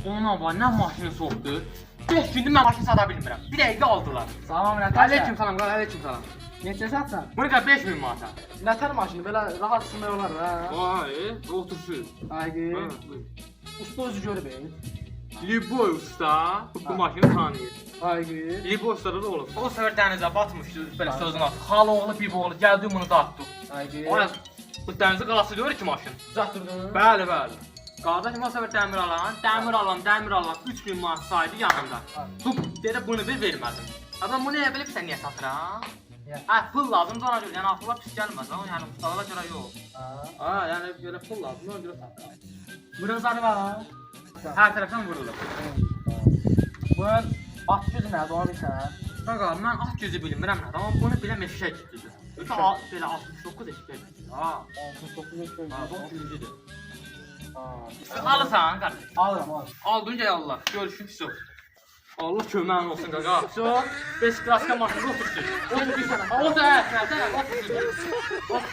Ona var, nə maşını soxdu? 5 gündür mən maşını sata bilmirəm. Bir dəqiqə aldılar. Salam nətər? Aleyküm salam, aleyküm salam. Neçə satsan? Bunu da 5000 manata. Nətər maşını belə rahat sürmək olar ha? Vay, otursun. Ayqı. Ha, buyur. Usta özü görüb. Liboy usta bu maşını tanıyır. Ayqı. Liboy ustada da olub. O səfər dənizə batmışdı, belə sözünü atdı. Xal oğlu, bir oğlu gəldi bunu da atdı. Ayqı. Ona bu dənizə qalası görür ki maşın. Uzatdırdın. Bəli, bəli. Qardaşım o səfər dəmir alan 3000 manat saydı yanında. Tup dedi bunu vermədim. Adam bunu elə bilibsən niyə satıram? Hə, pul lazımdır ona görə. Yəni axıla pis gəlməz ha. Yəni ustalara görə yox. Ha, yəni belə pul lazımdır ona görə satıram. Burası var. Hər tərəfdən vurulur. Bunun at gözü nədir onu bilsən? Qaqa, mən at gözü bilmirəm nə, amma bunu biləm eşşək gididir. Yoxsa belə 69 eşşək gididir. Ha, 69 yaşında. ha, bu ikincidir. Ha. Alırsan qardaş. Alıram. Aldın gəl Allah. Görüşün pis olsun. Allah köməyin olsun qaqa. So, 5 klaska maşını otursun. Otur bir sənə. O da, otur.